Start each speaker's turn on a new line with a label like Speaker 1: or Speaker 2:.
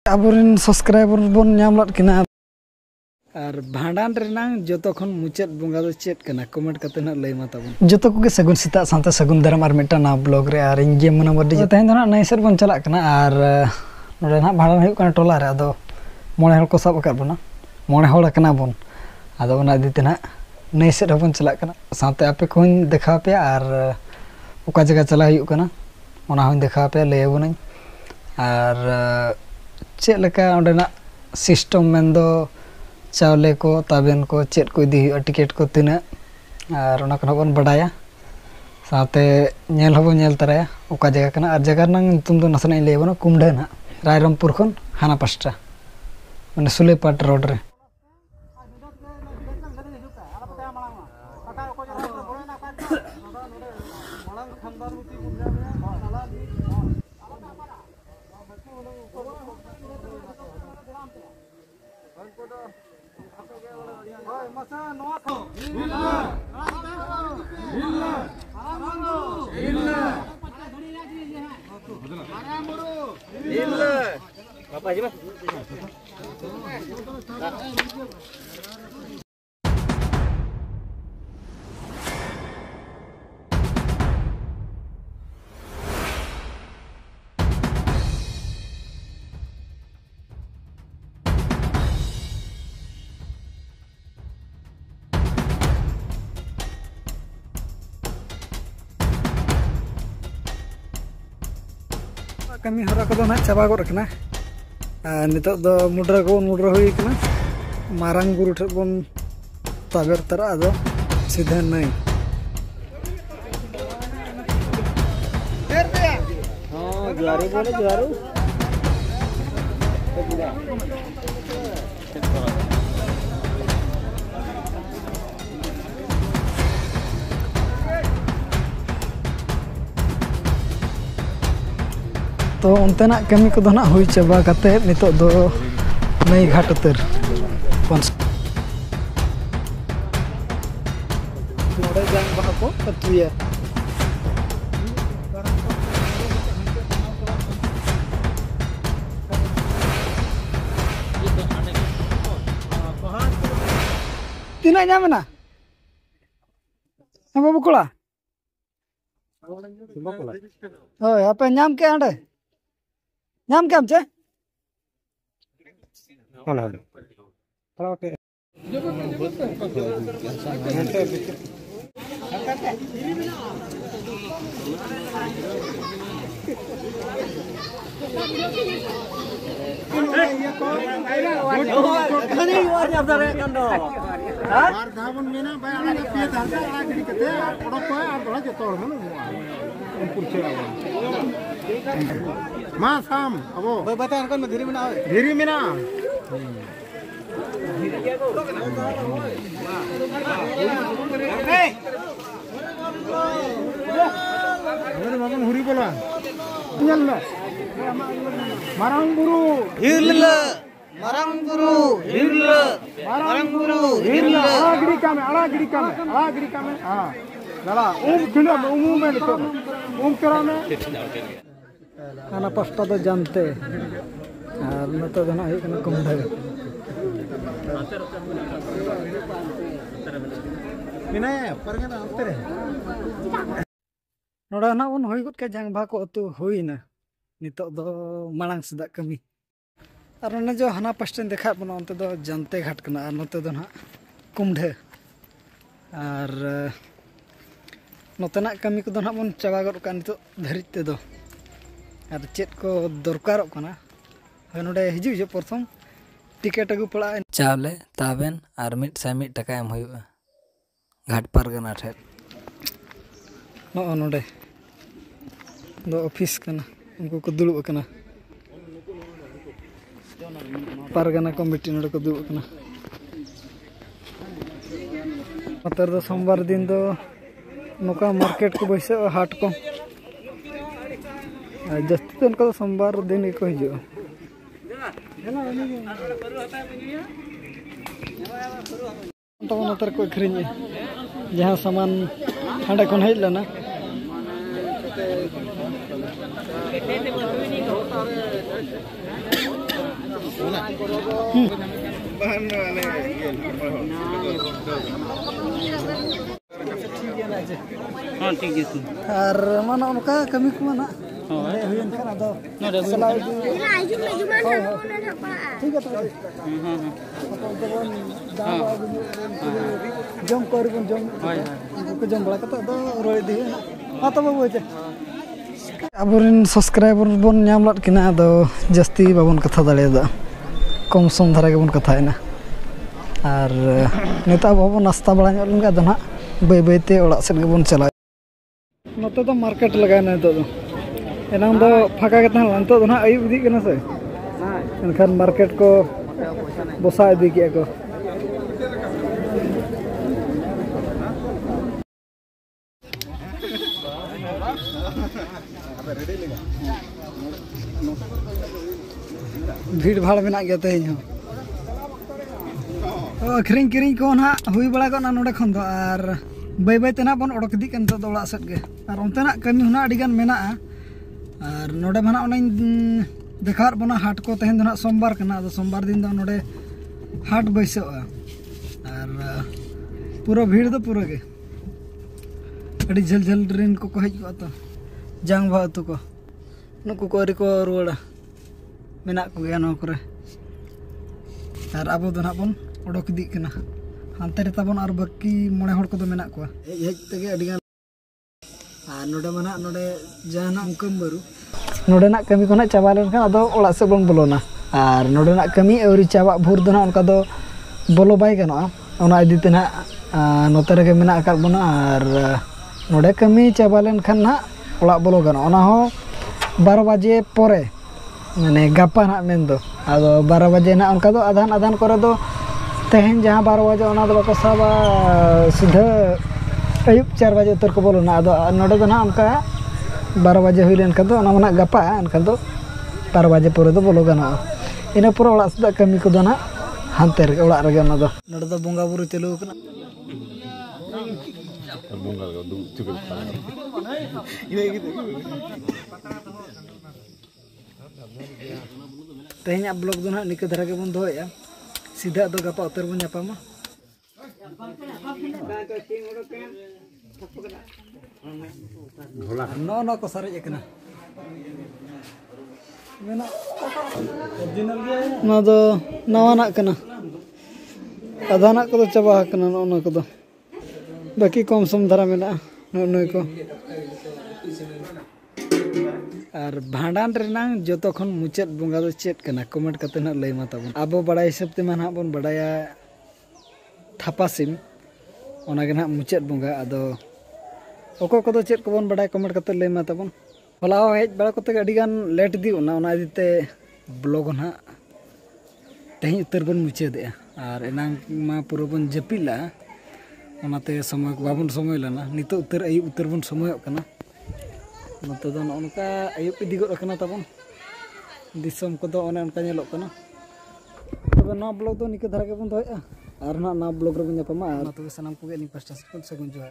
Speaker 1: Aburin subscriber bon nyamlat kena ar bhandan renang joto khon mucet bunga do chet kena comment kate na lay mata bon joto ko ge sagun sita santa sagun daram ar meta na blog re ar inge mona bodi tahen do na naiser bon chalak kena ar node na bhandan huyuk kana tola re ado mone hol ko sab akar bona mone hol kana bon ado ona dite na naiser bon chalak kana sante ape ko dekha pe ar oka jaga chala huyuk kana ona hon dekha pe lay bonai ar check लेका system मेंदो चावले को ताबेन को check को इदी ticket को तिना और ओना कना बन बडाया साथे नेल हबो नेल तराया ओका जगह कना और जगह नंग तुम दो नसना ले बनो कुमडे ना रायरमपुर खन हाना पास्टा माने सुलेपाट रोड रे kami hora ko na chaba gor kana nitok do mudra hui kana marang guru thak bon taber tara ado sidha nai juari bole juaru तो उनतेना कमी को ना हुई चाबा कते नितो दो नई घाट उतर नोडे जांग बहा को कतुया तीना ᱧᱟᱢᱮᱱᱟ बाबू कोला होय आपे ᱧᱟᱢ के आंडे नाम क्या हमसे कौन है थोड़ा के
Speaker 2: Mas ham, abo.
Speaker 1: Batan kan dhiri mina.
Speaker 2: Dhiri mina. Hey. Mana makan huri bola. Nyalla. Marang guru.
Speaker 1: Hirla. Marang guru. Hirla.
Speaker 2: Marang guru. Hirla. Ala giri kame. Ah. Nala. Khina में लिखो. करा में.
Speaker 1: खाना पास्ता तो जानते और मैं तो जाना है कि ना कुमड़े
Speaker 2: मिना है पर क्या ना उतरे
Speaker 1: नोड़ा ना उन होई गुट के जंग भाको अतु होई ना नितो दो मांग सदा कमी और ने जो हना पास्ता देखा बना उनते दो जानते घाट कना और नते दो ना कुमड़े और नोतना कमी को दो ना बन चाबा गट का नितो धरिते दो और चेक को दरकार नोडे हिजू जो प्रथम टिकेट अगू पड़ा चावले ताबेन और मिट सामिट टका एम हुआ घाट पारगना ठे नोडे दो ऑफिस कना उनको को दुड़ुब कना पारगना कमिटी नोडे को दुड़ुब कना मतलब दो सोमवार दिन दो नोका मार्केट को बैसे हाट को जस्ती तो उनका सोमवार दिन को हिजो तो को अखरीन जहाँ सामान हाँ खन हज लेना
Speaker 3: हाँ ठीक है तुम
Speaker 1: और माना उनका कमी को ना हुयन खान आदो सलाह ठीक है तो जम करबन जम को जम बड़ा कता दो रोय दी ना हाँ तो बाबू जे अबोरिन सब्सक्राइबर बन नाम लट किना आदो जस्ती बाबन कथा दाड़ेदा कम सम धारा गेबन कथायना और नेता बाबू नास्ता बड़ा लगा दो ना बै बैते ओड़ा सेट गेबन चला नोते तो मार्केट लगा ना तो एनाम दो फाका के तहन तो ना आयुब दी कना से एनखान मार्केट को बसा इदी के को भीड़ भाड़ में गया तेज अखरिंग किरिंग को ना हुई बड़ा को ना नोडे खन दो और बै बै तेना बन ओडक दी कन तो ओड़ा सेट गे और ओंतेना कमी हुना अड़ी गान मेना और नोडे माना ओना देखार बना हाट को तहन दो ना सोमवार कना तो सोमवार दिन दो नोडे हाट बैसो और पूरा भीड़ तो पूरा गे अड़ी झल झल रेन को हज को तो जांग भा अतु को नुकु को अरी को रुवाड़ा मेना को गया नो करे और अब दो ना बन ओडक दी कना हानते रे ताबन और बाकी मोणे हड़ को दो मेना को हेज तेगे अड़ी गान और नोडे माना नोडे जाना उनकम बरु नोडे ना कमी को ना चाबा लेन खान अदो ओड़ा से बन बोलोना और नोडे ना कमी अवरी चाबा भूर दो ना उनका दो बोलो बाय गानो ओना इदी ते ना नोते रे मेना आकार बना और नोडे कमी चाबा लेन खान ना ओड़ा बोलो गानो ओना हो 12 बजे परे माने गापा ना मेन दो आदो 12 बजे ना उनका दो आधान आधान करे दो तेहन जहाँ 12 बजे ओना दो बाको साबा सीधा अयुब 4 बजे उतर को बोलो ना आदो नोडे दो ना उनका 12 बजे हुई लेन दो ओना मना गापा एनखान दो 12 बजे पूरे दो बोलो गानो इना पूरा ओड़ा सदा कमी को दो ना हानते रे ओड़ा रे ओना दो नोडे दो बोंगा बुरु चलु कना बोंगा दु चुके तेहना ब्लॉग दो ना निके धरा के बन दोया सीधा दो गपा उतर बन जापामा नो नो को सारे एकना मेना ओरिजिनल गे ना दो नवाना कना आधाना को चाबा कना नो को दो बाकी कम सम धरा मेना नो को और भांडान रेनांग जोतो खन मुचाद बोंगा दो चेत कना कमेंट कते ना लय माता बन आबो बड़ा हिसाब ते मान बन बड़ाया थापासिम ओना गे ना मुचाद बोंगा आदो ओको को चेत को बन बड़ा कमेंट कते लय माता बन होला हेज बड़ा कते अडी गान लेट दी ओना इदीते ब्लॉग ना तेही उतर बन मुचादे और एनांग मा पुरो बन जपिला ओनाते समय बाबन समय लना नितो उतर अयु उतर बन समय कना नोते दो नोनका अयुब इदी गो कना ताबन दिसम को दो ओने उनका नेलो कना तबे ना ब्लॉग दो निके धरा के बन दोया और ना ब्लॉग रे बन जापामा और तो सनम को गे नि पास्टा से सगुन जोहार।